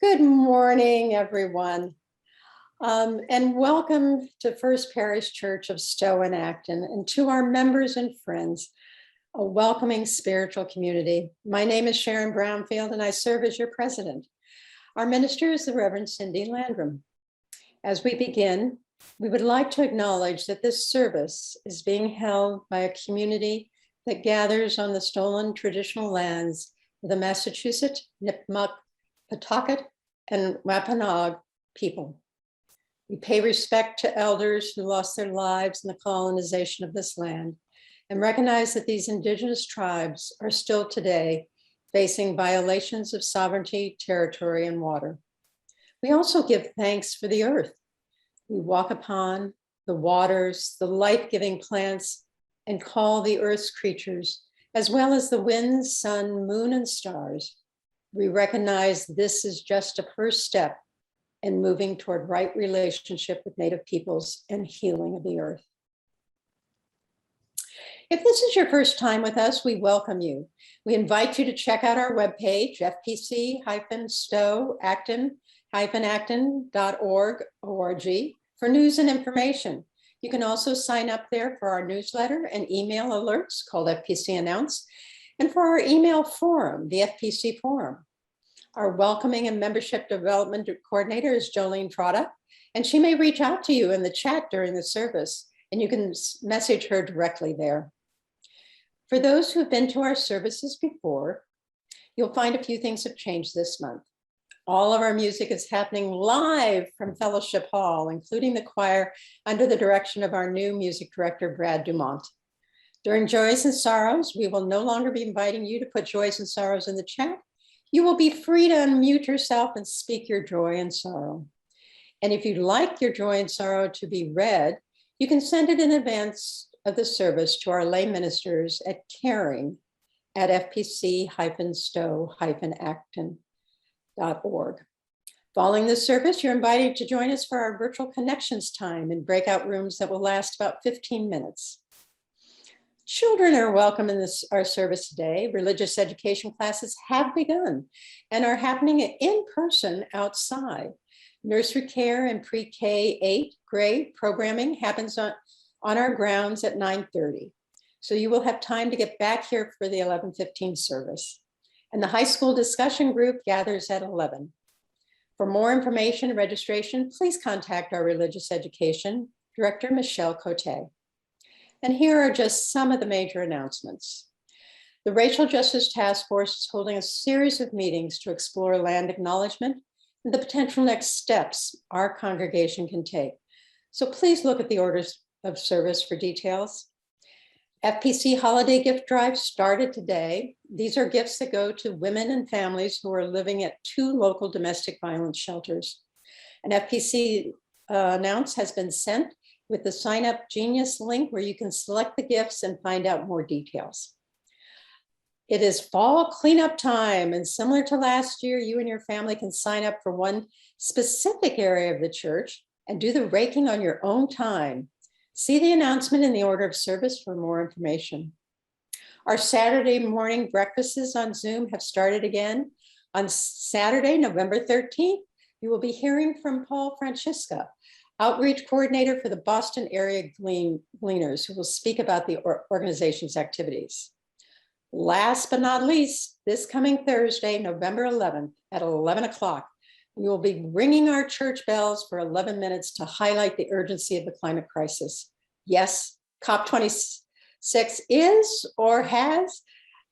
Good morning, everyone, and welcome to First Parish Church of Stowe and Acton, and to our members and friends, a welcoming spiritual community. My name is Sharon Brownfield, and I serve as your president. Our minister is the Reverend Cindy Landrum. As we begin, we would like to acknowledge that this service is being held by a community that gathers on the stolen traditional lands of the Massachusetts, Nipmuc, Pawtucket, and Wampanoag people. We pay respect to elders who lost their lives in the colonization of this land and recognize that these indigenous tribes are still today facing violations of sovereignty, territory, and water. We also give thanks for the earth we walk upon, the waters, the life-giving plants, and call the earth's creatures, as well as the wind, sun, moon, and stars. We recognize this is just a first step in moving toward right relationship with Native peoples and healing of the earth. If this is your first time with us, we welcome you. We invite you to check out our webpage, FPC-Stowe-Acton-Acton.org for news and information. You can also sign up there for our newsletter and email alerts called FPC Announce, and for our email forum, the FPC Forum. Our welcoming and membership development coordinator is Jolene Trotta, and she may reach out to you in the chat during the service, and you can message her directly there. For those who have been to our services before, you'll find a few things have changed this month. All of our music is happening live from Fellowship Hall, including the choir under the direction of our new music director, Brad Dumont. During Joys and Sorrows, we will no longer be inviting you to put joys and sorrows in the chat. You will be free to unmute yourself and speak your joy and sorrow. And if you'd like your joy and sorrow to be read, you can send it in advance of the service to our lay ministers at caring@fpc-stowe-acton.org. Following the service, you're invited to join us for our virtual connections time in breakout rooms that will last about 15 minutes. Children are welcome in our service today. Religious education classes have begun and are happening in person outside. Nursery care and pre-K 8th grade programming happens on our grounds at 9:30. So you will have time to get back here for the 11:15 service. And the high school discussion group gathers at 11. For more information and registration, please contact our religious education director, Michelle Cote. And here are just some of the major announcements. The Racial Justice Task Force is holding a series of meetings to explore land acknowledgement and the potential next steps our congregation can take. So please look at the orders of service for details. FPC Holiday Gift Drive started today. These are gifts that go to women and families who are living at 2 local domestic violence shelters. An FPC announce has been sent with the Sign Up Genius link where you can select the gifts and find out more details. It is fall cleanup time, and similar to last year, you and your family can sign up for one specific area of the church and do the raking on your own time. See the announcement in the order of service for more information. Our Saturday morning breakfasts on Zoom have started again. On Saturday, November 13th, you will be hearing from Paul Francisca, outreach coordinator for the Boston area Gleaners, who will speak about the organization's activities. Last but not least, this coming Thursday, November 11th at 11 o'clock, we will be ringing our church bells for 11 minutes to highlight the urgency of the climate crisis. Yes, COP26 is or has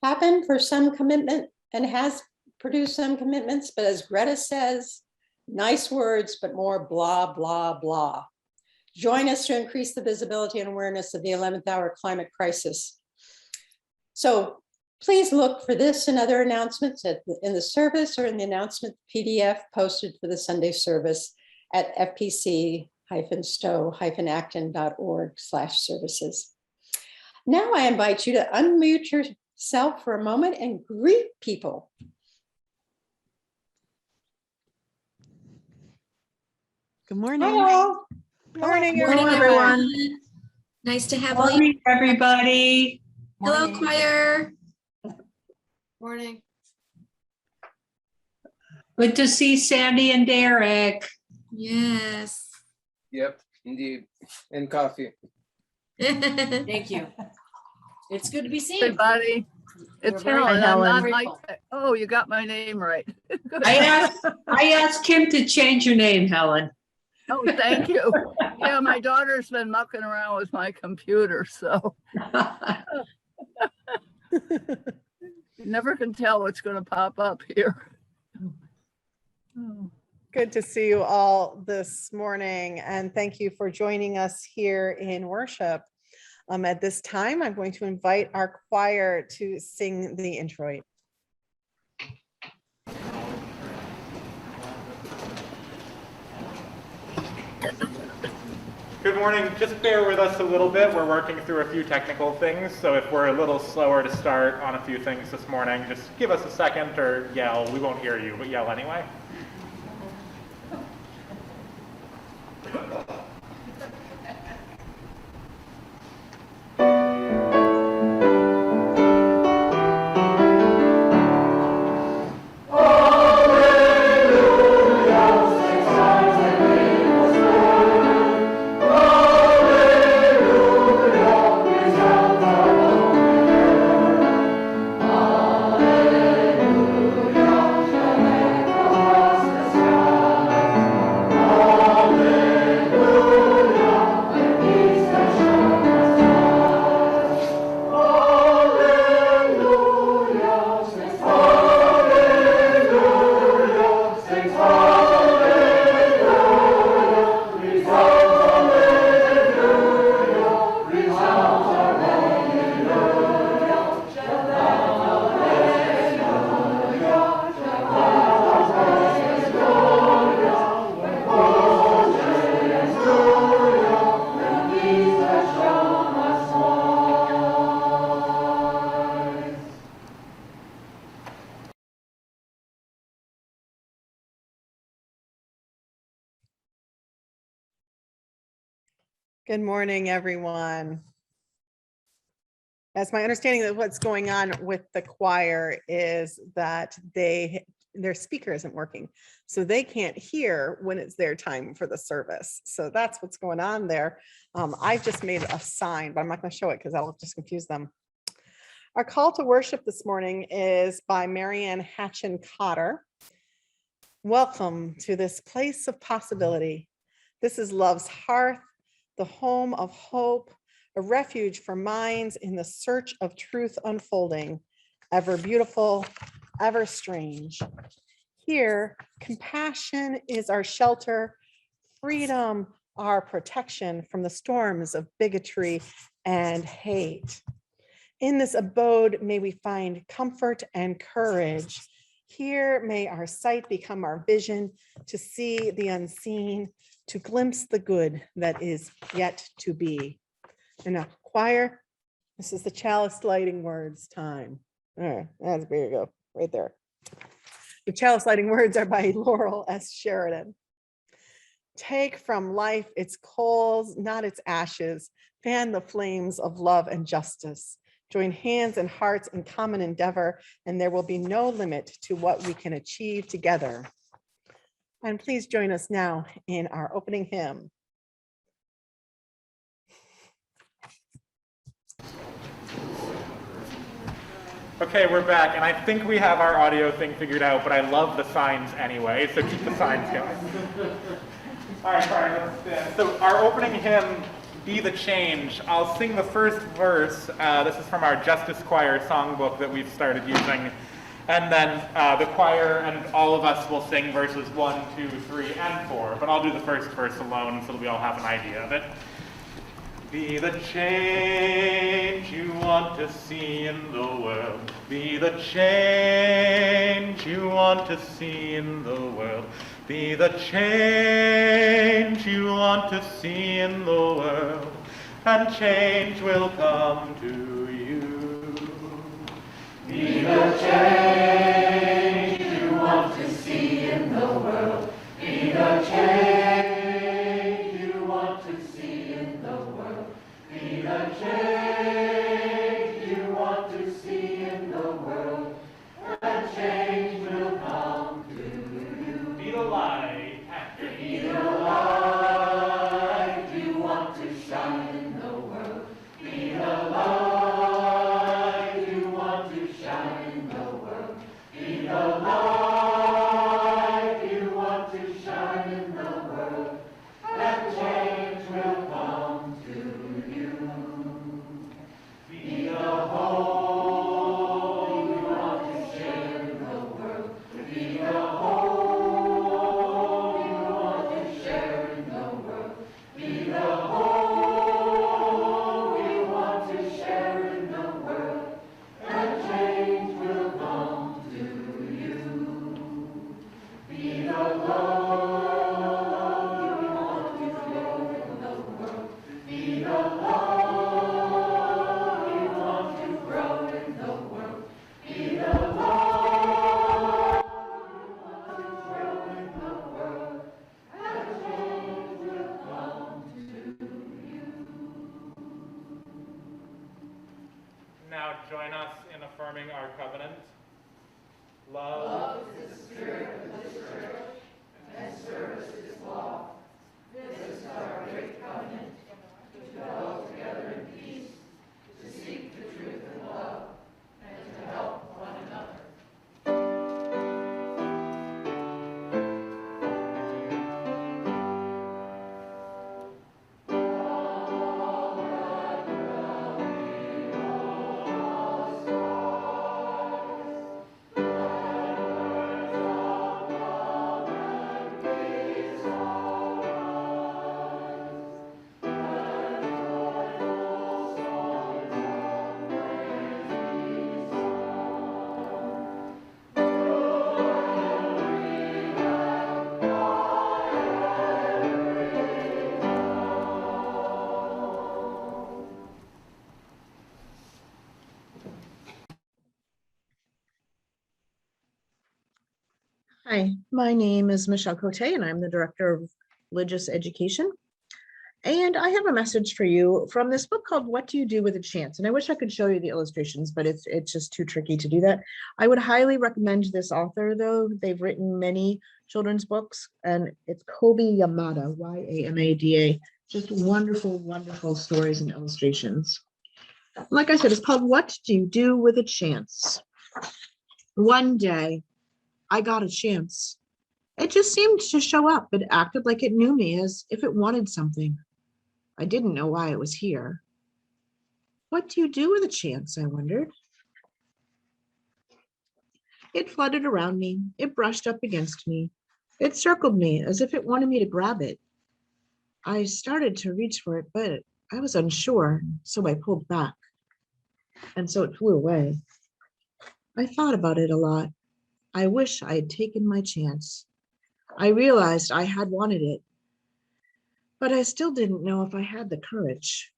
happened for some commitment and has produced some commitments, but as Greta says, nice words, but more blah, blah, blah. Join us to increase the visibility and awareness of the 11th hour climate crisis. So please look for this and other announcements in the service or in the announcement PDF posted for the Sunday service at fpc-stowe-acton.org/services. Now I invite you to unmute yourself for a moment and greet people. Good morning. Hi all. Morning, Morning, everyone. Nice to have all you. Morning, everybody. Hello, choir. Morning. Good to see Sandy and Derek. Yes. Yep, indeed. And coffee. Thank you. It's good to be seen. Everybody, it's We're very Helen. I'm not grateful. high-tech. Oh, you got my name right. Good. I asked Kim to change your name, Helen. Oh, thank you. Yeah, my daughter's been mucking around with my computer, so you never can tell what's going to pop up here. Oh. Good to see you all this morning, and thank you for joining us here in worship. At this time, I'm going to invite our choir to sing the introit. Good morning. Just bear with us a little bit. We're working through a few technical things, so if we're a little slower to start on a few things this morning, just give us a second or yell. We won't hear you, but yell anyway. Good morning, everyone. As my understanding of what's going on with the choir is that their speaker isn't working, so they can't hear when it's their time for the service. So that's what's going on there. I've just made a sign, but I'm not going to show it because that'll just confuse them. Our call to worship this morning is by Marianne Hatchin Cotter. Welcome to this place of possibility. This is love's hearth, the home of hope, a refuge for minds in the search of truth unfolding, ever beautiful, ever strange. Here, compassion is our shelter, freedom our protection from the storms of bigotry and hate. In this abode, may we find comfort and courage. Here, may our sight become our vision to see the unseen, to glimpse the good that is yet to be. And now, choir, this is the chalice lighting words time. All right, there you go, right there. The chalice lighting words are by Laurel S. Sheridan. Take from life its coals, not its ashes. Fan the flames of love and justice. Join hands and hearts in common endeavor, and there will be no limit to what we can achieve together. And please join us now in our opening hymn. Okay, we're back, and I think we have our audio thing figured out, but I love the signs anyway, so keep the signs going. All right, let's stand. So our opening hymn, Be the Change. I'll sing the first verse. This is from our Justice Choir songbook that we've started using. And then the choir and all of us will sing verses 1, 2, 3, and 4. But I'll do the first verse alone so that we all have an idea of it. Be the change you want to see in the world. Be the change you want to see in the world. Be the change you want to see in the world. And change will come to you. Be the change you want to see in the world. Be the change you want to see in the world. Be the change you want to see in the world. And change will come to you. now join us in affirming our covenant. Love is the spirit of the church, and service is law. This is our great covenant, to dwell together in peace, to seek the truth in love, and to help one another. Hi, my name is Michelle Cote and I'm the Director of Religious Education. And I have a message for you from this book called What Do You Do with a Chance? And I wish I could show you the illustrations, but it's just too tricky to do that. I would highly recommend this author though. They've written many children's books and it's Kobe Yamada, Y-A-M-A-D-A. Just wonderful, wonderful stories and illustrations. Like I said, it's called What Do You Do with a Chance? One day, I got a chance. It just seemed to show up. It acted like it knew me, as if it wanted something. I didn't know why it was here. What do you do with a chance, I wondered. It fluttered around me. It brushed up against me. It circled me as if it wanted me to grab it. I started to reach for it, but I was unsure, so I pulled back. And so it flew away. I thought about it a lot. I wish I had taken my chance. I realized I had wanted it, but I still didn't know if I had the courage.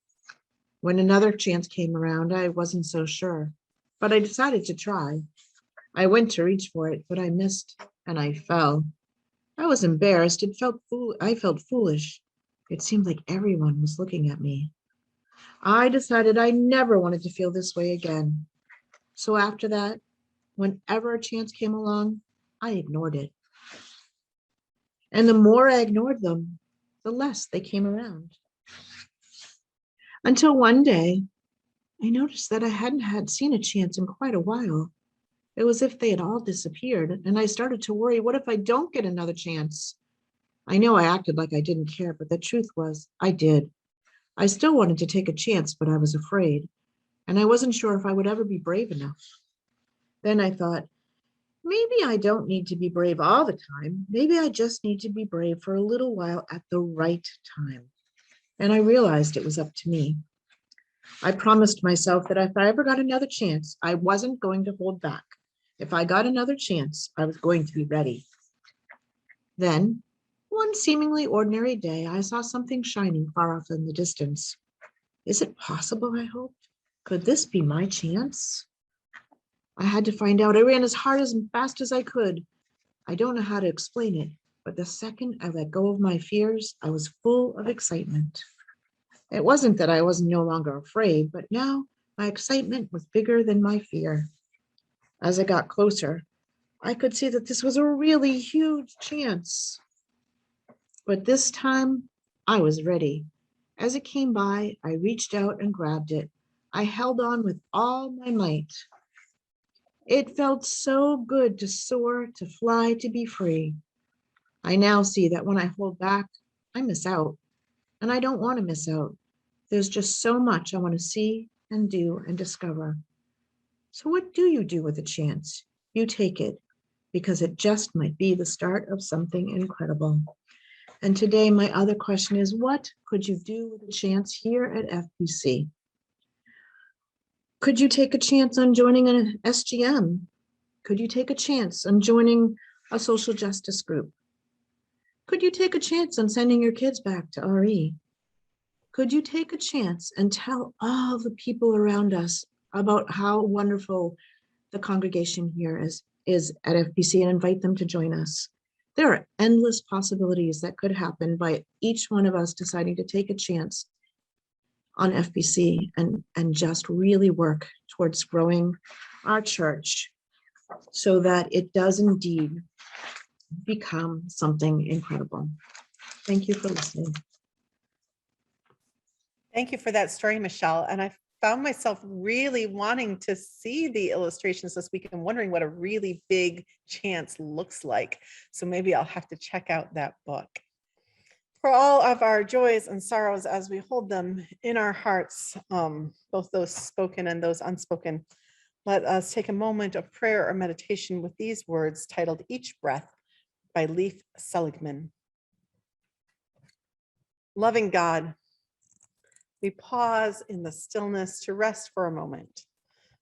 When another chance came around, I wasn't so sure, but I decided to try. I went to reach for it, but I missed and I fell. I was embarrassed. I felt foolish. It seemed like everyone was looking at me. I decided I never wanted to feel this way again. So after that, whenever a chance came along, I ignored it. And the more I ignored them, the less they came around. Until one day, I noticed that I hadn't seen a chance in quite a while. It was as if they had all disappeared, and I started to worry, what if I don't get another chance? I know I acted like I didn't care, but the truth was, I did. I still wanted to take a chance, but I was afraid, and I wasn't sure if I would ever be brave enough. Then I thought, maybe I don't need to be brave all the time. Maybe I just need to be brave for a little while at the right time. And I realized it was up to me. I promised myself that if I ever got another chance, I wasn't going to hold back. If I got another chance, I was going to be ready. Then, one seemingly ordinary day, I saw something shining far off in the distance. Is it possible, I hoped? Could this be my chance? I had to find out. I ran as hard and fast as I could. I don't know how to explain it, but the second I let go of my fears, I was full of excitement. It wasn't that I was no longer afraid, but now my excitement was bigger than my fear. As I got closer, I could see that this was a really huge chance. But this time, I was ready. As it came by, I reached out and grabbed it. I held on with all my might. It felt so good to soar, to fly, to be free. I now see that when I hold back, I miss out. And I don't want to miss out. There's just so much I want to see and do and discover. So what do you do with a chance? You take it, because it just might be the start of something incredible. And today, my other question is, what could you do with a chance here at FPC? Could you take a chance on joining an SGM? Could you take a chance on joining a social justice group? Could you take a chance on sending your kids back to RE? Could you take a chance and tell all the people around us about how wonderful the congregation here is at FPC and invite them to join us? There are endless possibilities that could happen by each one of us deciding to take a chance on FPC and just really work towards growing our church so that it does indeed become something incredible. Thank you for listening. Thank you for that story, Michelle. And I found myself really wanting to see the illustrations this week and wondering what a really big chance looks like. So maybe I'll have to check out that book. For all of our joys and sorrows as we hold them in our hearts, both those spoken and those unspoken, let us take a moment of prayer or meditation with these words titled Each Breath by Leif Seligman. Loving God, we pause in the stillness to rest for a moment,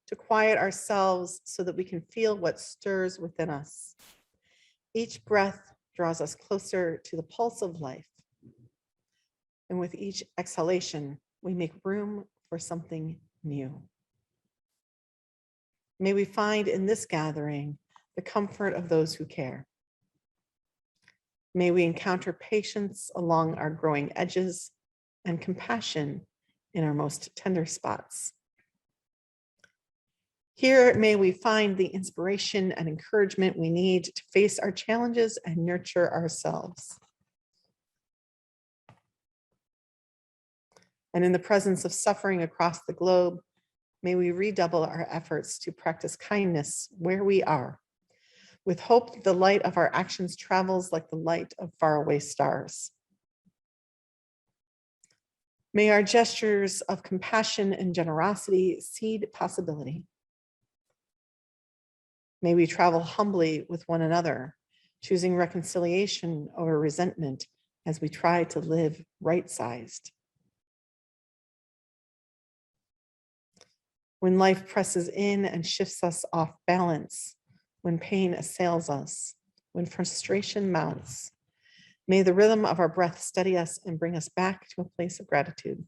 to quiet ourselves so that we can feel what stirs within us. Each breath draws us closer to the pulse of life. And with each exhalation, we make room for something new. May we find in this gathering the comfort of those who care. May we encounter patience along our growing edges and compassion in our most tender spots. Here, may we find the inspiration and encouragement we need to face our challenges and nurture ourselves. And in the presence of suffering across the globe, may we redouble our efforts to practice kindness where we are, with hope that the light of our actions travels like the light of faraway stars. May our gestures of compassion and generosity seed possibility. May we travel humbly with one another, choosing reconciliation over resentment as we try to live right-sized. When life presses in and shifts us off balance, when pain assails us, when frustration mounts, may the rhythm of our breath steady us and bring us back to a place of gratitude.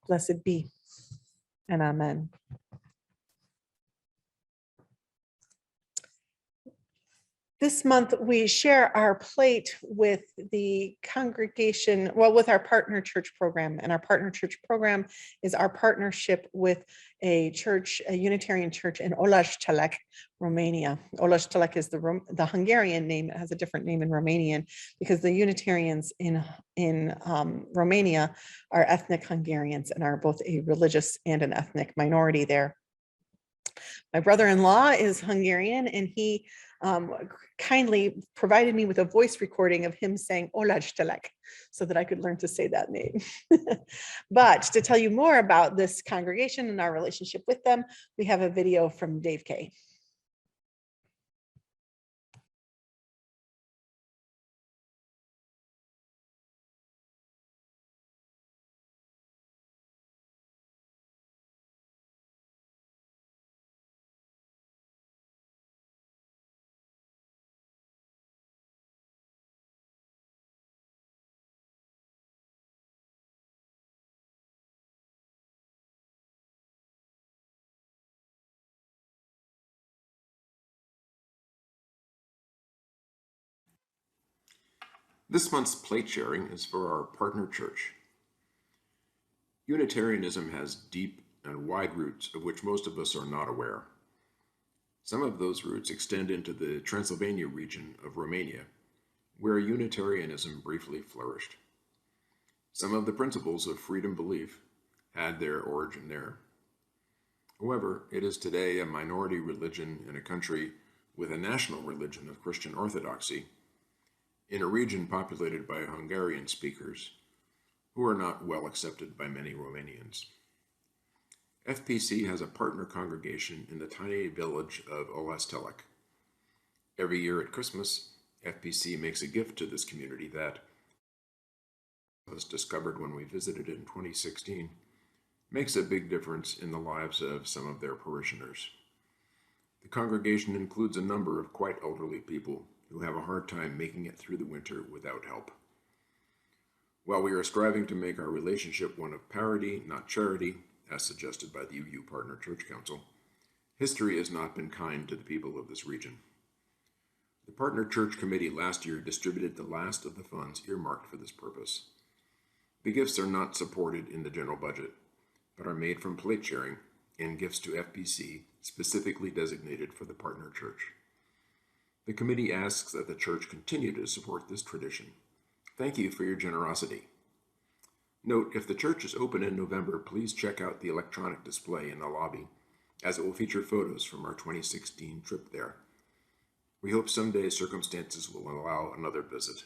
Blessed be, and amen. This month, we share our plate with the congregation, well, with our partner church program. And our partner church program is our partnership with a church, a Unitarian church in Olajtelek, Romania. Olajtelek is the Hungarian name. It has a different name in Romanian because the Unitarians in Romania are ethnic Hungarians and are both a religious and an ethnic minority there. My brother-in-law is Hungarian, and he kindly provided me with a voice recording of him saying Olajtelek so that I could learn to say that name. But to tell you more about this congregation and our relationship with them, we have a video from Dave Kay. This month's plate sharing is for our partner church. Unitarianism has deep and wide roots of which most of us are not aware. Some of those roots extend into the Transylvania region of Romania, where Unitarianism briefly flourished. Some of the principles of freedom belief had their origin there. However, it is today a minority religion in a country with a national religion of Christian Orthodoxy, in a region populated by Hungarian speakers who are not well accepted by many Romanians. FPC has a partner congregation in the tiny village of Olajtelek. Every year at Christmas, FPC makes a gift to this community that was discovered when we visited in 2016, makes a big difference in the lives of some of their parishioners. The congregation includes a number of quite elderly people who have a hard time making it through the winter without help. While we are striving to make our relationship one of parity, not charity, as suggested by the UU Partner Church Council, history has not been kind to the people of this region. The Partner Church Committee last year distributed the last of the funds earmarked for this purpose. The gifts are not supported in the general budget, but are made from plate sharing and gifts to FPC specifically designated for the partner church. The committee asks that the church continue to support this tradition. Thank you for your generosity. Note, if the church is open in November, please check out the electronic display in the lobby, as it will feature photos from our 2016 trip there. We hope someday circumstances will allow another visit.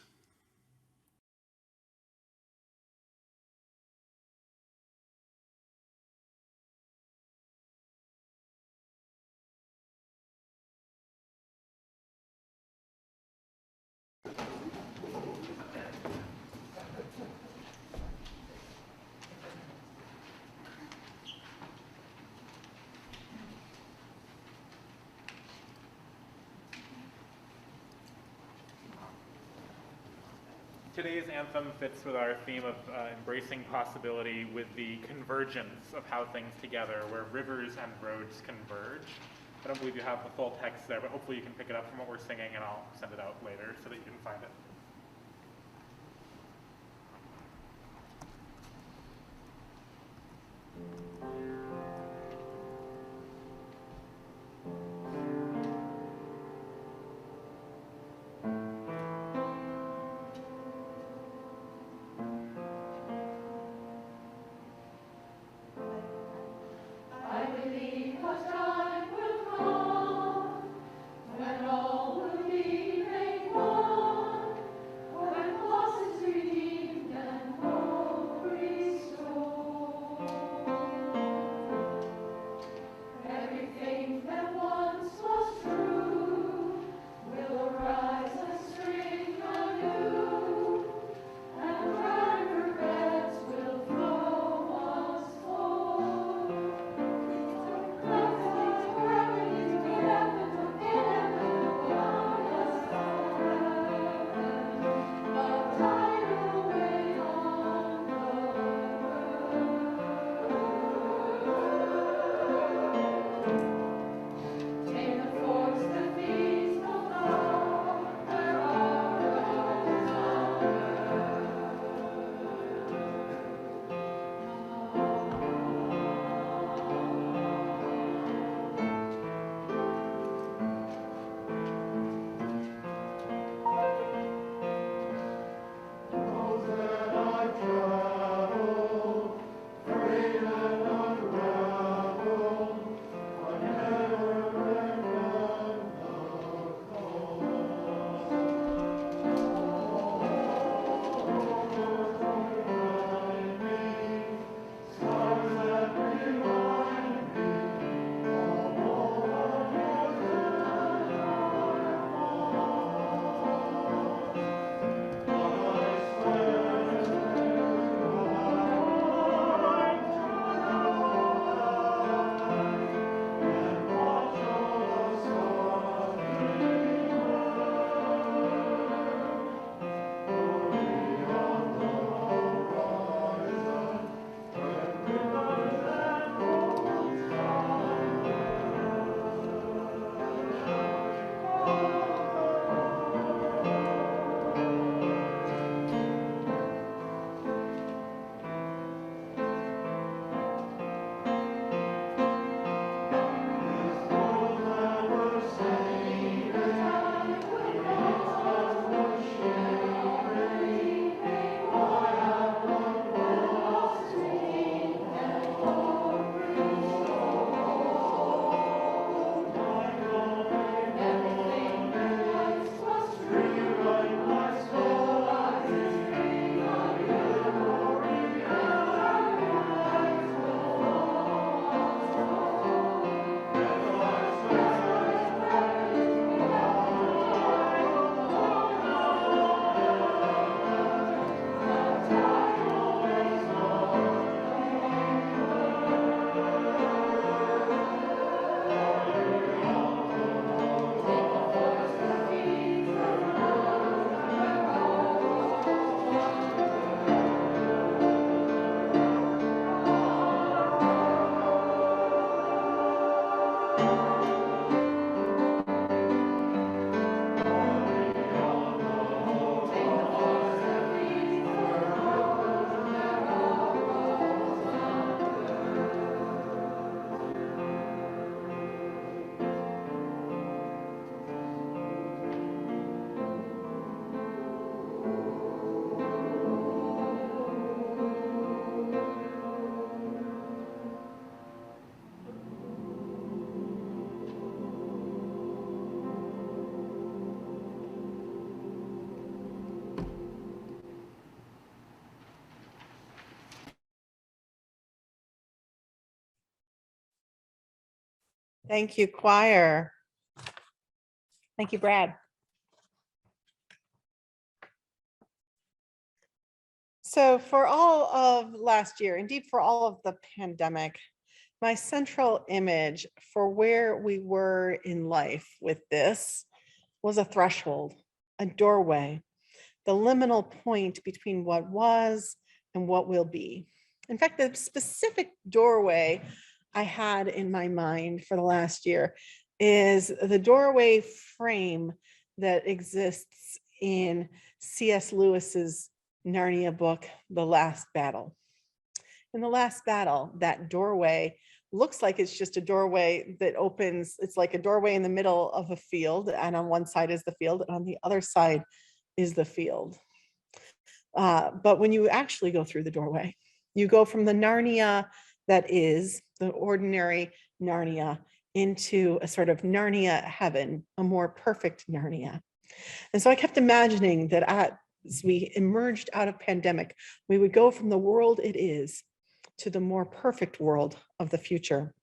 Today's anthem fits with our theme of embracing possibility with the convergence of how things together, where rivers and roads converge. I don't believe you have the full text there, but hopefully you can pick it up from what we're singing, and I'll send it out later so that you can find it. Thank you, choir. Thank you, Brad. So for all of last year, indeed for all of the pandemic, my central image for where we were in life with this was a threshold, a doorway, the liminal point between what was and what will be. In fact, the specific doorway I had in my mind for the last year is the doorway frame that exists in C.S. Lewis's Narnia book, The Last Battle. In The Last Battle, that doorway looks like it's just a doorway that opens. It's like a doorway in the middle of a field, and on one side is the field, and on the other side is the field. But when you actually go through the doorway, you go from the Narnia that is the ordinary Narnia into a sort of Narnia heaven, a more perfect Narnia. And so I kept imagining that as we emerged out of pandemic, we would go from the world it is to the more perfect world of the future.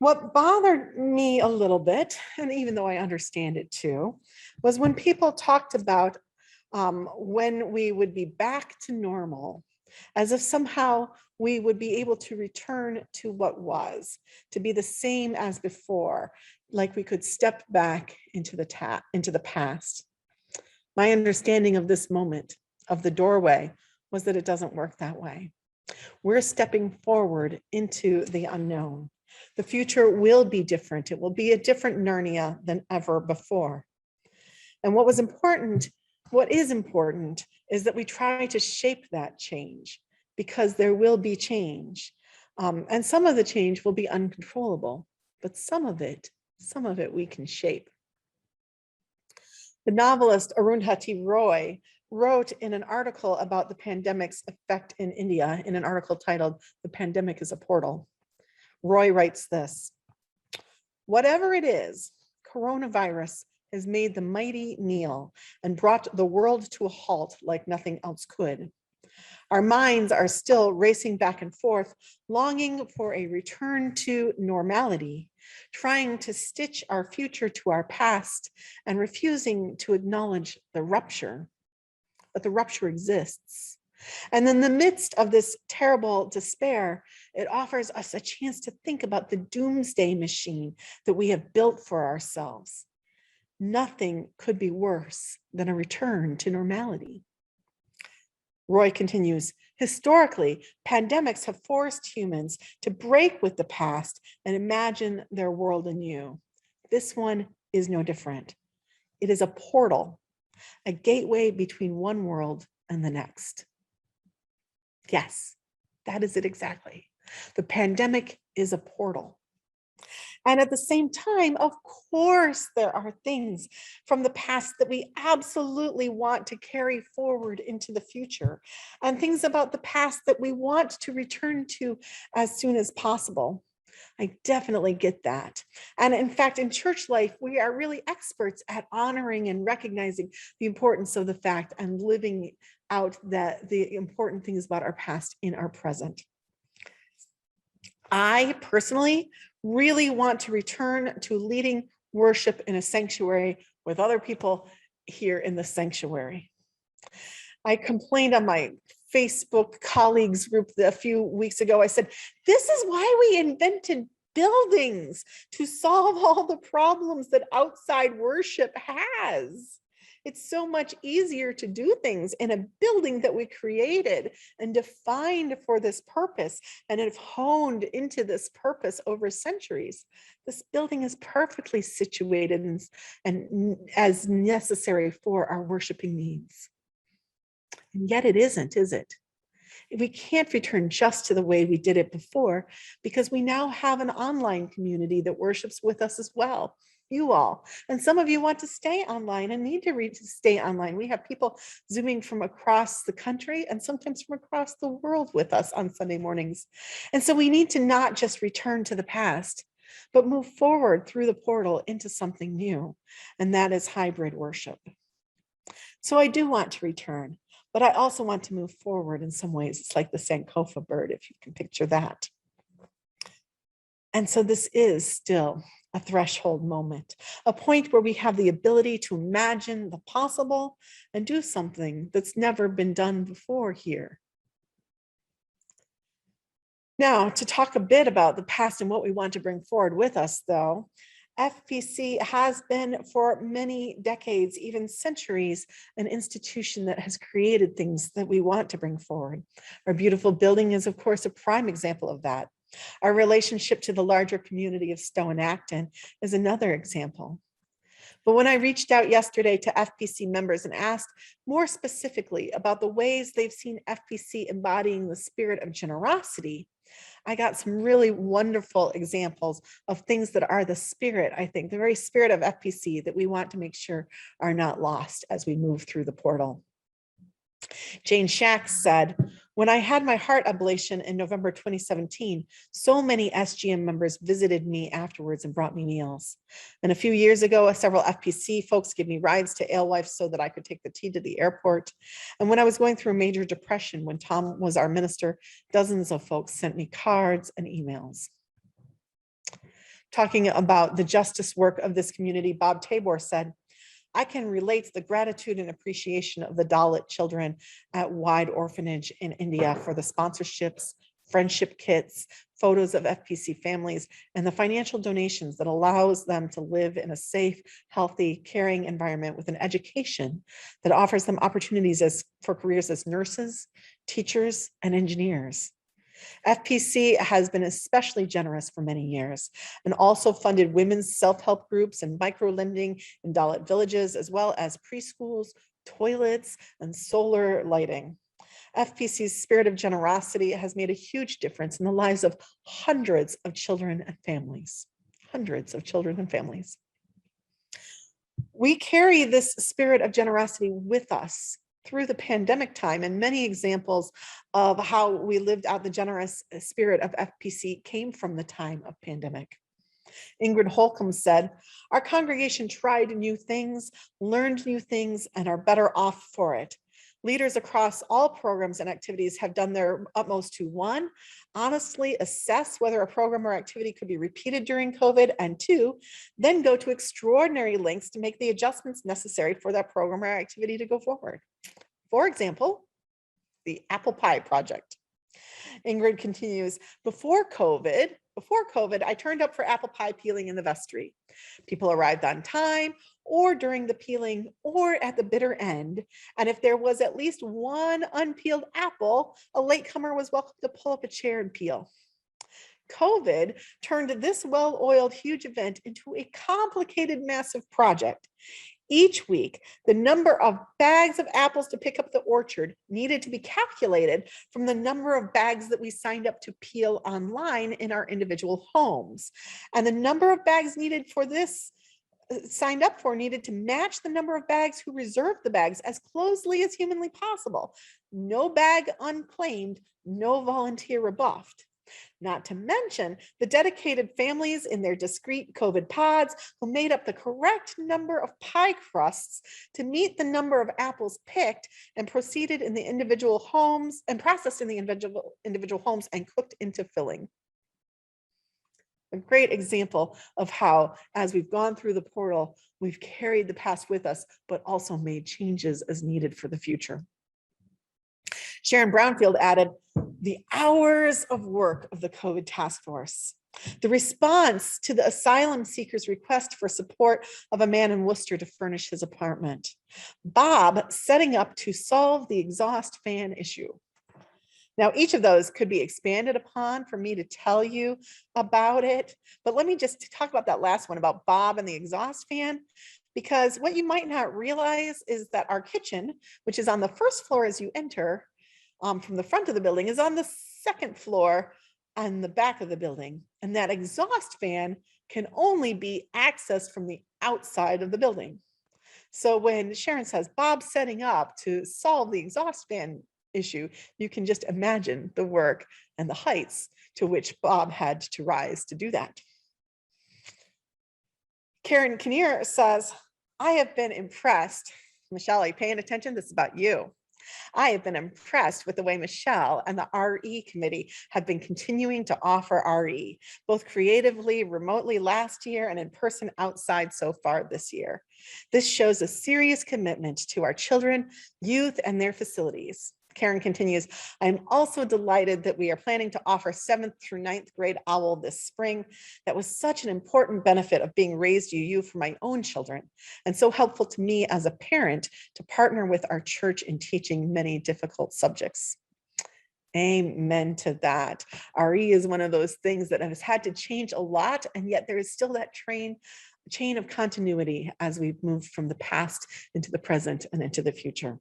What bothered me a little bit, and even though I understand it too, was when people talked about when we would be back to normal, as if somehow we would be able to return to what was, to be the same as before, like we could step back into the past. My understanding of this moment, of the doorway, was that it doesn't work that way. We're stepping forward into the unknown. The future will be different. It will be a different Narnia than ever before. And what is important is that we try to shape that change, because there will be change. And some of the change will be uncontrollable, but some of it we can shape. The novelist Arundhati Roy wrote in an article about the pandemic's effect in India, in an article titled "The Pandemic is a Portal." Roy writes this: "Whatever it is, coronavirus has made the mighty kneel and brought the world to a halt like nothing else could. Our minds are still racing back and forth, longing for a return to normality, trying to stitch our future to our past and refusing to acknowledge the rupture. But the rupture exists. And in the midst of this terrible despair, it offers us a chance to think about the doomsday machine that we have built for ourselves. Nothing could be worse than a return to normality." Roy continues, "Historically, pandemics have forced humans to break with the past and imagine their world anew. This one is no different. It is a portal, a gateway between one world and the next." Yes, that is it exactly. The pandemic is a portal. And at the same time, of course, there are things from the past that we absolutely want to carry forward into the future, and things about the past that we want to return to as soon as possible. I definitely get that. And in fact, in church life, we are really experts at honoring and recognizing the importance of the fact and living out the important things about our past in our present. I personally really want to return to leading worship in a sanctuary with other people here in the sanctuary. I complained on my Facebook colleagues group a few weeks ago. I said, this is why we invented buildings, to solve all the problems that outside worship has. It's so much easier to do things in a building that we created and defined for this purpose and have honed into this purpose over centuries. This building is perfectly situated and as necessary for our worshiping needs. And yet it isn't, is it? We can't return just to the way we did it before, because we now have an online community that worships with us as well. You all. And some of you want to stay online and need to stay online. We have people Zooming from across the country and sometimes from across the world with us on Sunday mornings. And so we need to not just return to the past, but move forward through the portal into something new. And that is hybrid worship. So I do want to return, but I also want to move forward in some ways. It's like the Sankofa bird, if you can picture that. And so this is still a threshold moment, a point where we have the ability to imagine the possible and do something that's never been done before here. Now, to talk a bit about the past and what we want to bring forward with us, though, FPC has been for many decades, even centuries, an institution that has created things that we want to bring forward. Our beautiful building is, of course, a prime example of that. Our relationship to the larger community of Stowe and Acton is another example. But when I reached out yesterday to FPC members and asked more specifically about the ways they've seen FPC embodying the spirit of generosity, I got some really wonderful examples of things that are the spirit, I think, the very spirit of FPC that we want to make sure are not lost as we move through the portal. Jane Shack said, when I had my heart ablation in November 2017, so many SGM members visited me afterwards and brought me meals. And a few years ago, several FPC folks gave me rides to Alewife so that I could take the T to the airport. And when I was going through a major depression, when Tom was our minister, dozens of folks sent me cards and emails. Talking about the justice work of this community, Bob Tabor said, I can relate the gratitude and appreciation of the Dalit children at Wide Orphanage in India for the sponsorships, friendship kits, photos of FPC families, and the financial donations that allows them to live in a safe, healthy, caring environment with an education that offers them opportunities for careers as nurses, teachers, and engineers. FPC has been especially generous for many years and also funded women's self-help groups and micro-lending in Dalit villages, as well as preschools, toilets, and solar lighting. FPC's spirit of generosity has made a huge difference in the lives of hundreds of children and families. Hundreds of children and families. We carry this spirit of generosity with us through the pandemic time, and many examples of how we lived out the generous spirit of FPC came from the time of pandemic. Ingrid Holcomb said, our congregation tried new things, learned new things, and are better off for it. Leaders across all programs and activities have done their utmost to, one, honestly assess whether a program or activity could be repeated during COVID, and two, then go to extraordinary lengths to make the adjustments necessary for that program or activity to go forward. For example, the apple pie project. Ingrid continues, before COVID, I turned up for apple pie peeling in the vestry. People arrived on time or during the peeling or at the bitter end. And if there was at least one unpeeled apple, a latecomer was welcome to pull up a chair and peel. COVID turned this well-oiled huge event into a complicated, massive project. Each week, the number of bags of apples to pick up the orchard needed to be calculated from the number of bags that we signed up to peel online in our individual homes. And the number of bags needed for this signed up for needed to match the number of bags who reserved the bags as closely as humanly possible. No bag unclaimed, no volunteer rebuffed. Not to mention the dedicated families in their discrete COVID pods who made up the correct number of pie crusts to meet the number of apples picked and proceeded in the individual homes and processed in the individual homes and cooked into filling. A great example of how, as we've gone through the portal, we've carried the past with us, but also made changes as needed for the future. Sharon Brownfield added, the hours of work of the COVID task force, the response to the asylum seeker's request for support of a man in Worcester to furnish his apartment, Bob setting up to solve the exhaust fan issue. Now, each of those could be expanded upon for me to tell you about it, but let me just talk about that last one about Bob and the exhaust fan, because what you might not realize is that our kitchen, which is on the first floor as you enter, from the front of the building, is on the second floor on the back of the building. And that exhaust fan can only be accessed from the outside of the building. So when Sharon says Bob's setting up to solve the exhaust fan issue, you can just imagine the work and the heights to which Bob had to rise to do that. Karen Kinnear says, I have been impressed. Michelle, are you paying attention? This is about you. I have been impressed with the way Michelle and the RE committee have been continuing to offer RE, both creatively, remotely last year, and in person outside so far this year. This shows a serious commitment to our children, youth, and their facilities. Karen continues, I'm also delighted that we are planning to offer 7th through 9th grade OWL this spring. That was such an important benefit of being raised UU for my own children, and so helpful to me as a parent to partner with our church in teaching many difficult subjects. Amen to that. RE is one of those things that has had to change a lot, and yet there is still that chain of continuity as we've moved from the past into the present and into the future.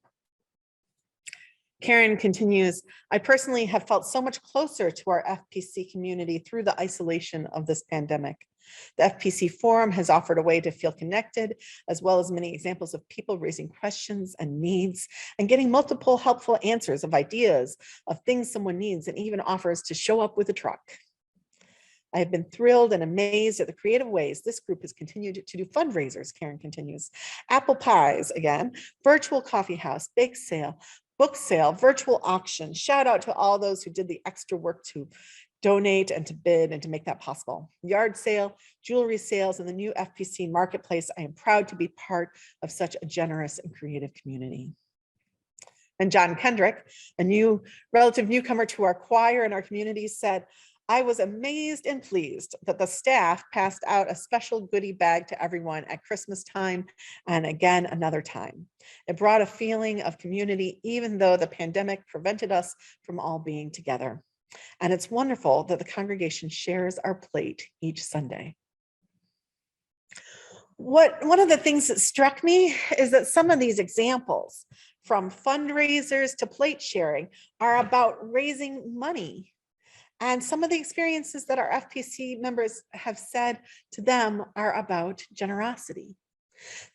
Karen continues, I personally have felt so much closer to our FPC community through the isolation of this pandemic. The FPC Forum has offered a way to feel connected, as well as many examples of people raising questions and needs and getting multiple helpful answers of ideas of things someone needs, and even offers to show up with a truck. I have been thrilled and amazed at the creative ways this group has continued to do fundraisers, Karen continues. Apple pies again, virtual coffee house, bake sale, book sale, virtual auction. Shout out to all those who did the extra work to donate and to bid and to make that possible. Yard sale, jewelry sales, and the new FPC marketplace. I am proud to be part of such a generous and creative community. And John Kendrick, a relative newcomer to our choir and our community, said, I was amazed and pleased that the staff passed out a special goodie bag to everyone at Christmas time and again another time. It brought a feeling of community, even though the pandemic prevented us from all being together. And it's wonderful that the congregation shares our plate each Sunday. One of the things that struck me is that some of these examples, from fundraisers to plate sharing, are about raising money. And some of the experiences that our FPC members have said to them are about generosity.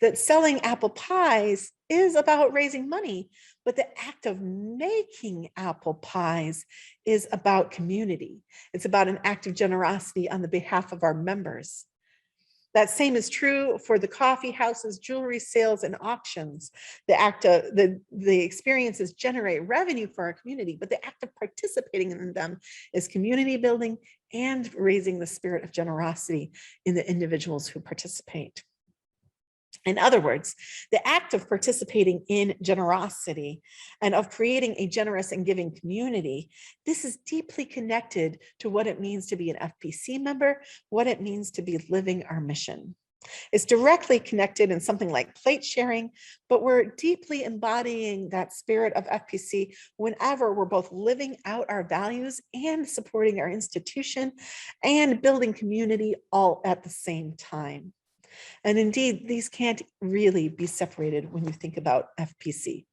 That selling apple pies is about raising money, but the act of making apple pies is about community. It's about an act of generosity on the behalf of our members. That same is true for the coffee houses, jewelry sales, and auctions. The experiences generate revenue for our community, but the act of participating in them is community building and raising the spirit of generosity in the individuals who participate. In other words, the act of participating in generosity and of creating a generous and giving community, this is deeply connected to what it means to be an FPC member, what it means to be living our mission. It's directly connected in something like plate sharing, but we're deeply embodying that spirit of FPC whenever we're both living out our values and supporting our institution and building community all at the same time. And indeed, these can't really be separated when you think about FPC.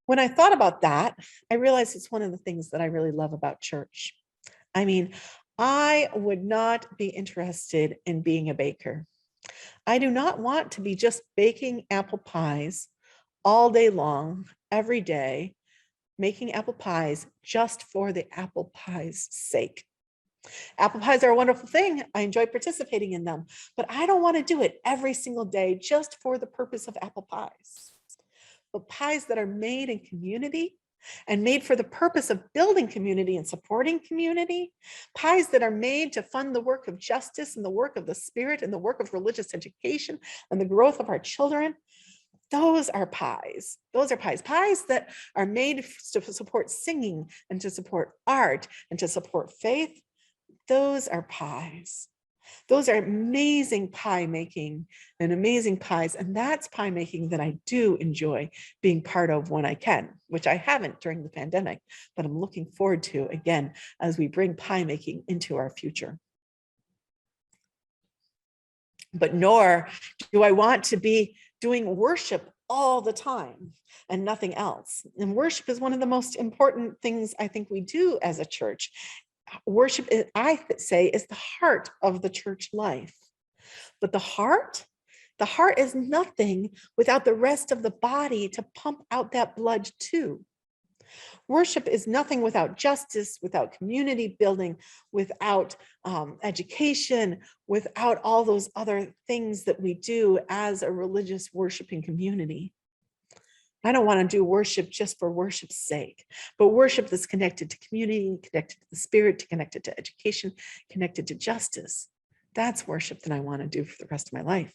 When I thought about that, I realized it's one of the things that I really love about church. I mean, I would not be interested in being a baker. I do not want to be just baking apple pies all day long, every day, making apple pies just for the apple pie's sake. Apple pies are a wonderful thing. I enjoy participating in them, but I don't want to do it every single day just for the purpose of apple pies. But pies that are made in community and made for the purpose of building community and supporting community, pies that are made to fund the work of justice and the work of the Spirit and the work of religious education and the growth of our children, those are pies. Those are pies. Pies that are made to support singing and to support art and to support faith. Those are pies. Those are amazing pie making and amazing pies. And that's pie making that I do enjoy being part of when I can, which I haven't during the pandemic, but I'm looking forward to again as we bring pie making into our future. But nor do I want to be doing worship all the time and nothing else. And worship is one of the most important things I think we do as a church. Worship, I say, is the heart of the church life. But the heart is nothing without the rest of the body to pump out that blood too. Worship is nothing without justice, without community building, without education, without all those other things that we do as a religious worshiping community. I don't want to do worship just for worship's sake, but worship that's connected to community, connected to the spirit, connected to education, connected to justice. That's worship that I want to do for the rest of my life.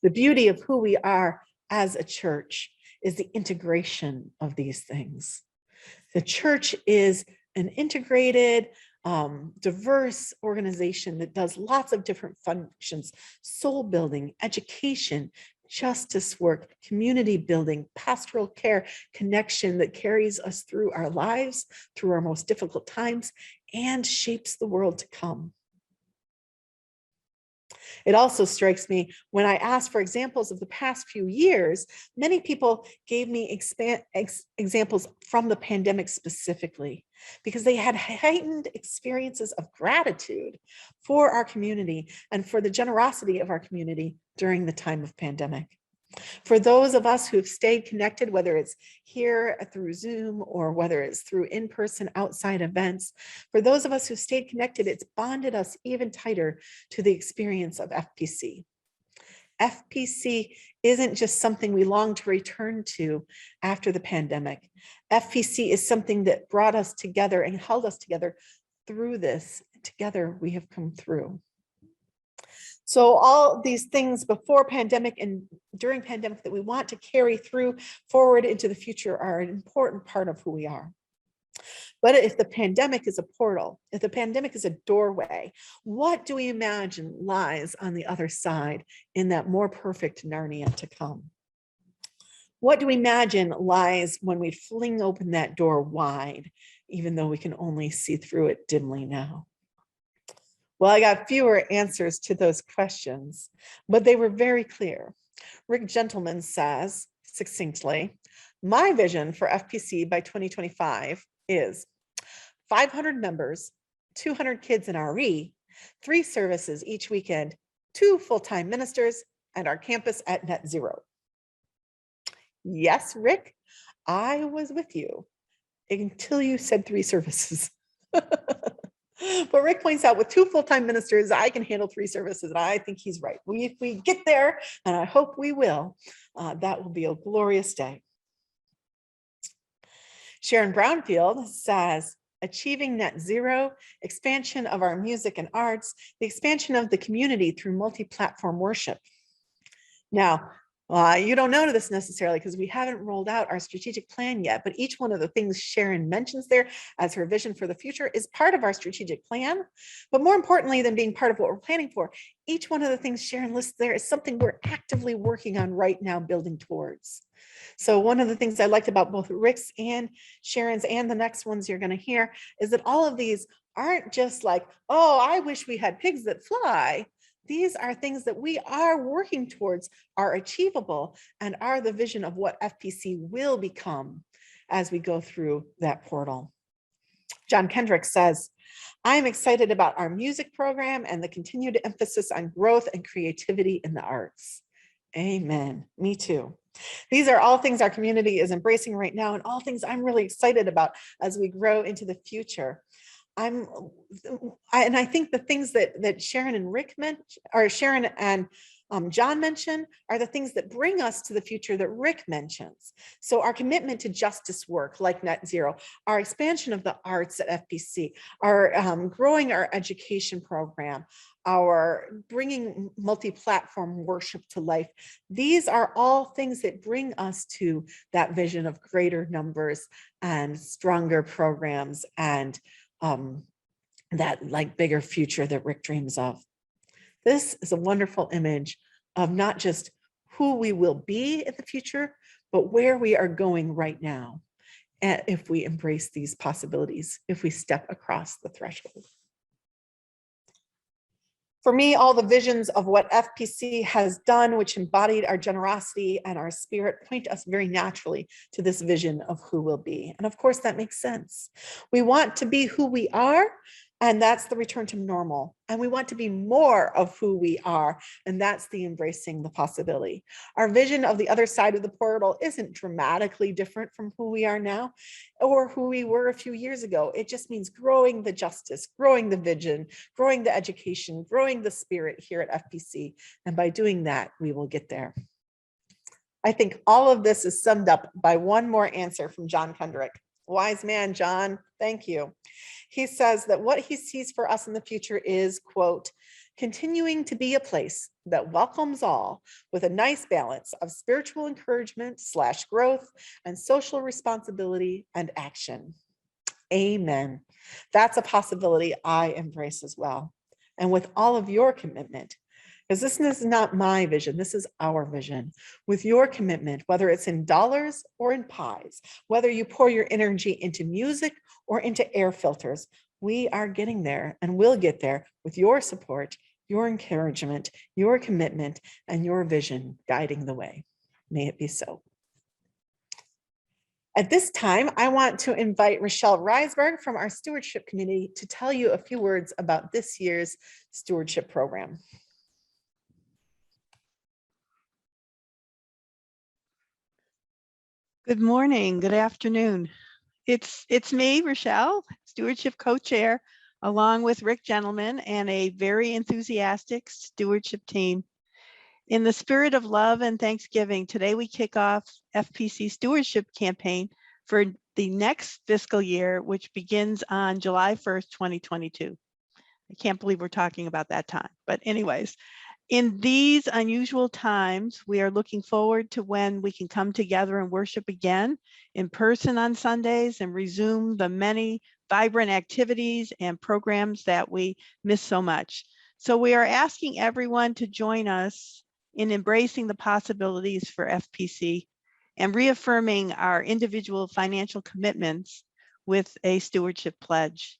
The beauty of who we are as a church is the integration of these things. The church is an integrated, diverse organization that does lots of different functions: soul building, education, justice work, community building, pastoral care, connection that carries us through our lives, through our most difficult times, and shapes the world to come. It also strikes me when I asked for examples of the past few years, many people gave me examples from the pandemic specifically, because they had heightened experiences of gratitude for our community and for the generosity of our community during the time of pandemic. For those of us who have stayed connected, whether it's here through Zoom or whether it's through in-person outside events, for those of us who stayed connected, it's bonded us even tighter to the experience of FPC. FPC isn't just something we long to return to after the pandemic. FPC is something that brought us together and held us together through this. Together we have come through. So all these things before pandemic and during pandemic that we want to carry through forward into the future are an important part of who we are. But if the pandemic is a portal, if the pandemic is a doorway, what do we imagine lies on the other side in that more perfect Narnia to come? What do we imagine lies when we fling open that door wide, even though we can only see through it dimly now? Well, I got fewer answers to those questions, but they were very clear. Rick Gentleman says succinctly, my vision for FPC by 2025 is 500 members, 200 kids in RE, 3 services each weekend, 2 full-time ministers, and our campus at net zero. Yes, Rick, I was with you until you said 3 services. But Rick points out with 2 full-time ministers, I can handle 3 services, and I think he's right. If we get there, and I hope we will, that will be a glorious day. Sharon Brownfield says, achieving net zero, expansion of our music and arts, the expansion of the community through multi-platform worship. Now, you don't know this necessarily because we haven't rolled out our strategic plan yet, but each one of the things Sharon mentions there as her vision for the future is part of our strategic plan. But more importantly than being part of what we're planning for, each one of the things Sharon lists there is something we're actively working on right now, building towards. So one of the things I liked about both Rick's and Sharon's and the next ones you're going to hear is that all of these aren't just like, oh, I wish we had pigs that fly. These are things that we are working towards, are achievable, and are the vision of what FPC will become as we go through that portal. John Kendrick says, I'm excited about our music program and the continued emphasis on growth and creativity in the arts. Amen. Me too. These are all things our community is embracing right now, and all things I'm really excited about as we grow into the future. And I think the things that Sharon and Rick mentioned, or Sharon and John mentioned, are the things that bring us to the future that Rick mentions. So our commitment to justice work like Net Zero, our expansion of the arts at FPC, our growing our education program, our bringing multi-platform worship to life. These are all things that bring us to that vision of greater numbers and stronger programs and that like bigger future that Rick dreams of. This is a wonderful image of not just who we will be in the future, but where we are going right now. And if we embrace these possibilities, if we step across the threshold. For me, all the visions of what FPC has done, which embodied our generosity and our spirit, point us very naturally to this vision of who we'll be. And of course, that makes sense. We want to be who we are, and that's the return to normal. And we want to be more of who we are, and that's the embracing the possibility. Our vision of the other side of the portal isn't dramatically different from who we are now or who we were a few years ago. It just means growing the justice, growing the vision, growing the education, growing the spirit here at FPC. And by doing that, we will get there. I think all of this is summed up by one more answer from John Kendrick. Wise man, John, thank you. He says that what he sees for us in the future is, quote, continuing to be a place that welcomes all with a nice balance of spiritual encouragement / growth and social responsibility and action. Amen. That's a possibility I embrace as well. And with all of your commitment, because this is not my vision, this is our vision. With your commitment, whether it's in dollars or in pies, whether you pour your energy into music or into air filters, we are getting there and will get there with your support, your encouragement, your commitment, and your vision guiding the way. May it be so. At this time, I want to invite Rochelle Reisberg from our stewardship committee to tell you a few words about this year's stewardship program. Good morning, good afternoon. It's me, Rochelle, stewardship co-chair, along with Rick Gentleman and a very enthusiastic stewardship team. In the spirit of love and Thanksgiving, today we kick off FPC stewardship campaign for the next fiscal year, which begins on July 1st, 2022. I can't believe we're talking about that time, but anyways, in these unusual times, we are looking forward to when we can come together and worship again in person on Sundays and resume the many vibrant activities and programs that we miss so much. So we are asking everyone to join us in embracing the possibilities for FPC and reaffirming our individual financial commitments with a stewardship pledge.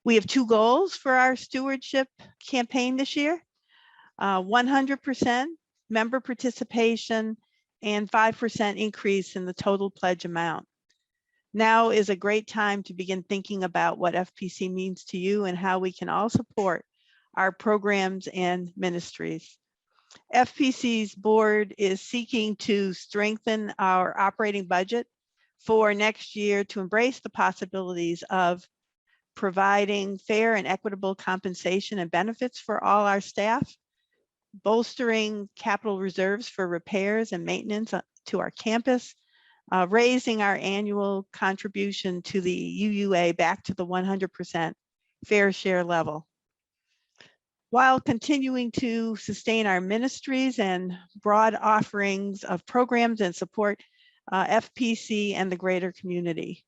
We have two goals for our stewardship campaign this year. 100% member participation and 5% increase in the total pledge amount. Now is a great time to begin thinking about what FPC means to you and how we can all support our programs and ministries. FPC's board is seeking to strengthen our operating budget for next year to embrace the possibilities of providing fair and equitable compensation and benefits for all our staff, bolstering capital reserves for repairs and maintenance to our campus, raising our annual contribution to the UUA back to the 100% fair share level, while continuing to sustain our ministries and broad offerings of programs and support FPC and the greater community.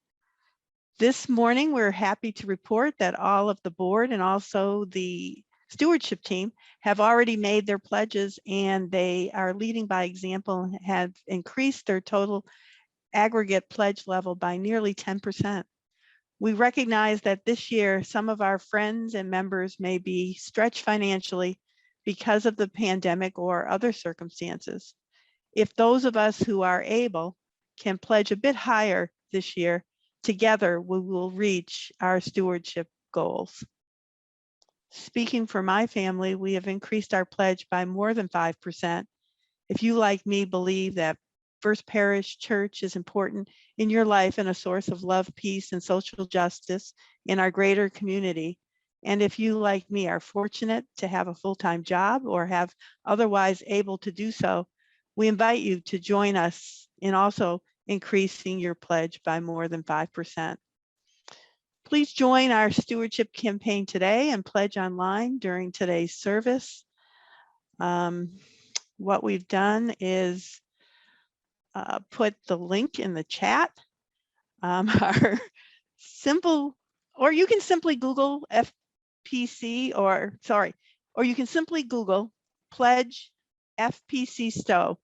This morning, we're happy to report that all of the board and also the stewardship team have already made their pledges, and they are leading by example and have increased their total aggregate pledge level by nearly 10%. We recognize that this year, some of our friends and members may be stretched financially because of the pandemic or other circumstances. If those of us who are able can pledge a bit higher this year, together we will reach our stewardship goals. Speaking for my family, we have increased our pledge by more than 5%. If you, like me, believe that First Parish Church is important in your life and a source of love, peace, and social justice in our greater community, and if you, like me, are fortunate to have a full-time job or have otherwise able to do so, we invite you to join us in also increasing your pledge by more than 5%. Please join our stewardship campaign today and pledge online during today's service. What we've done is put the link in the chat. Our simple, or you can simply Google FPC, or you can simply Google pledge FPC Stowe.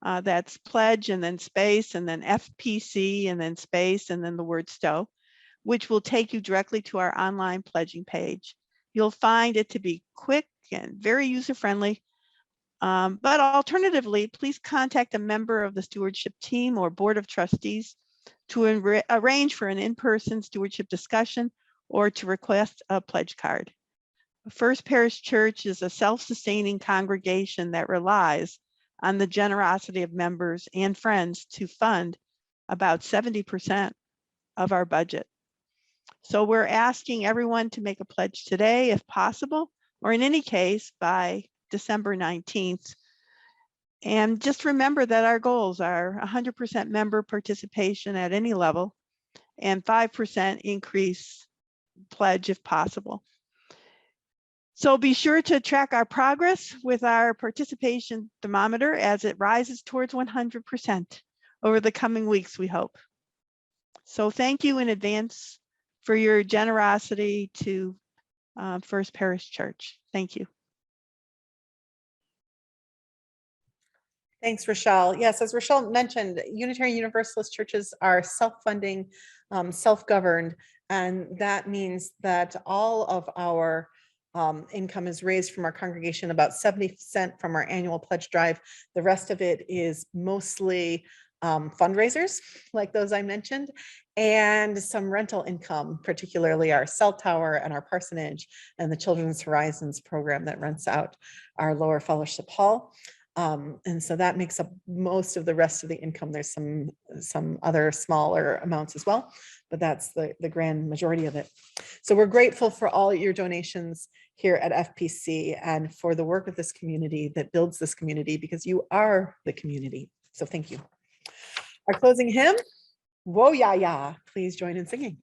That's pledge and then space and then FPC and then space and then the word Stowe, which will take you directly to our online pledging page. You'll find it to be quick and very user-friendly. But alternatively, please contact a member of the stewardship team or board of trustees to arrange for an in-person stewardship discussion or to request a pledge card. First Parish Church is a self-sustaining congregation that relies on the generosity of members and friends to fund about 70% of our budget. So we're asking everyone to make a pledge today if possible, or in any case by December 19th. And just remember that our goals are 100% member participation at any level and 5% increase pledge if possible. So be sure to track our progress with our participation thermometer as it rises towards 100% over the coming weeks, we hope. So thank you in advance for your generosity to First Parish Church. Thank you. Thanks, Rochelle. Yes, as Rochelle mentioned, Unitarian Universalist churches are self-funding, self-governed, and that means that all of our income is raised from our congregation, about 70% from our annual pledge drive. The rest of it is mostly fundraisers like those I mentioned, and some rental income, particularly our cell tower and our parsonage and the Children's Horizons program that rents out our lower fellowship hall. And so that makes up most of the rest of the income. There's some other smaller amounts as well, but that's the grand majority of it. So we're grateful for all your donations here at FPC and for the work of this community that builds this community, because you are the community. So thank you. Our closing hymn, Whoa Ya Ya. Please join in singing.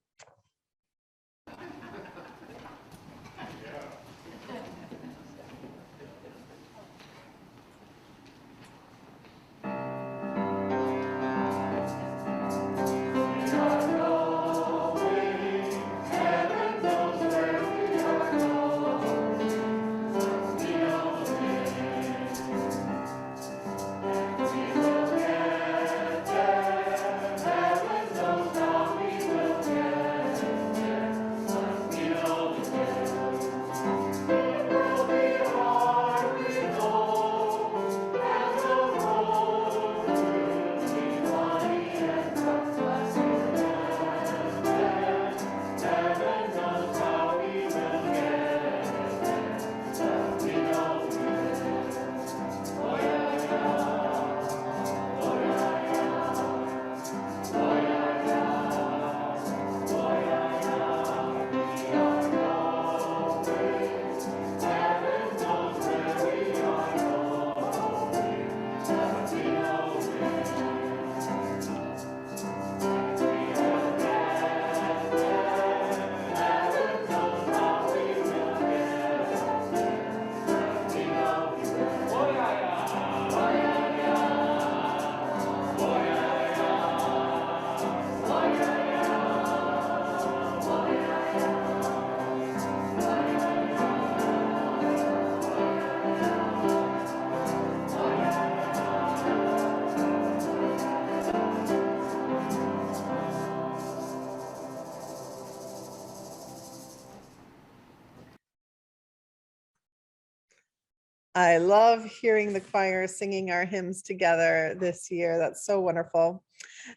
I love hearing the choir singing our hymns together this year. That's so wonderful.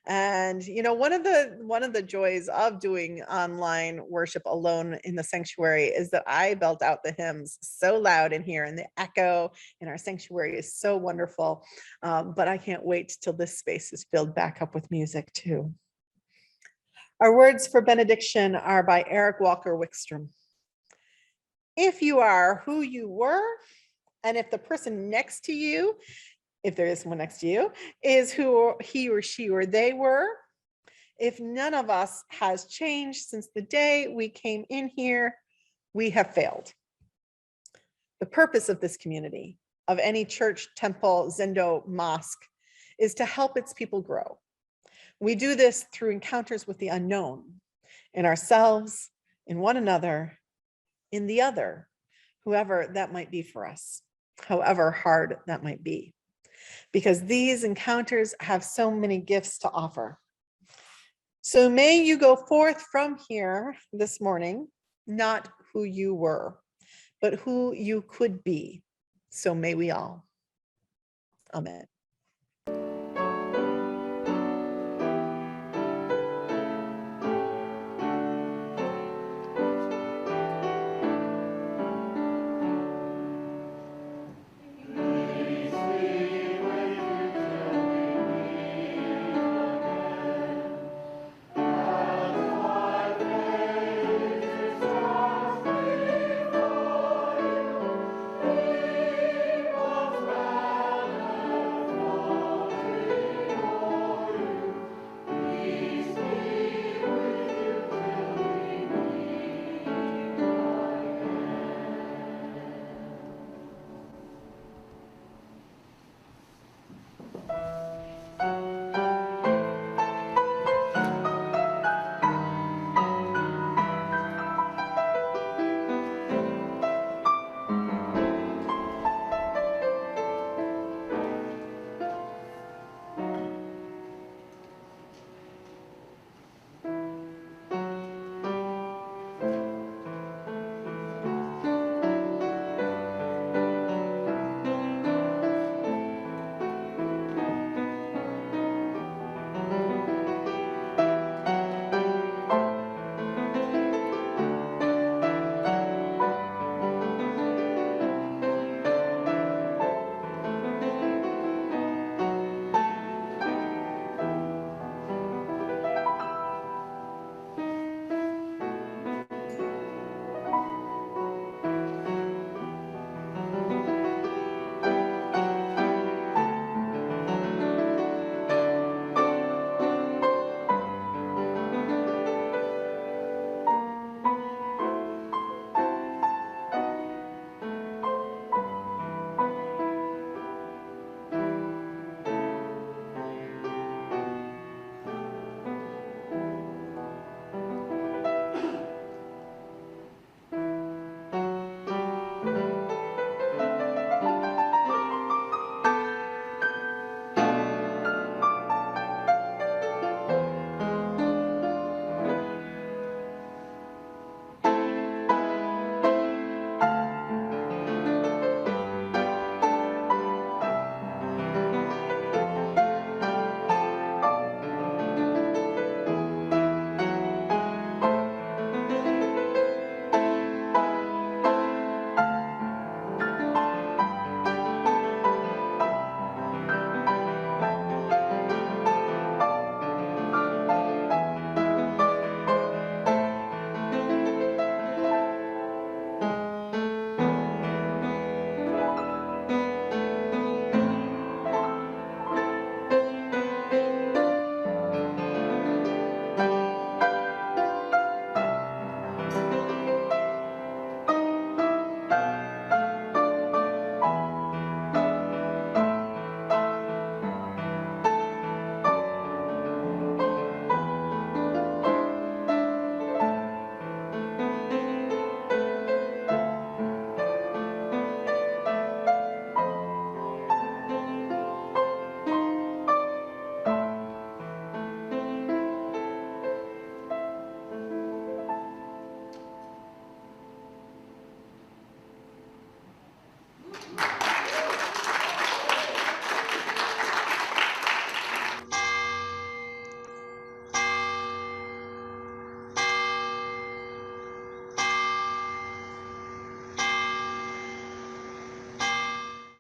And you know, one of the joys of doing online worship alone in the sanctuary is that I belt out the hymns so loud in here, and the echo in our sanctuary is so wonderful. But I can't wait till this space is filled back up with music too. Our words for benediction are by Eric Walker Wickstrom. If you are who you were, and if the person next to you, if there is someone next to you, is who he or she or they were, if none of us has changed since the day we came in here, we have failed. The purpose of this community, of any church, temple, zendo, mosque, is to help its people grow. We do this through encounters with the unknown, in ourselves, in one another, in the other, whoever that might be for us, however hard that might be, because these encounters have so many gifts to offer. So may you go forth from here this morning, not who you were, but who you could be. So may we all. Amen.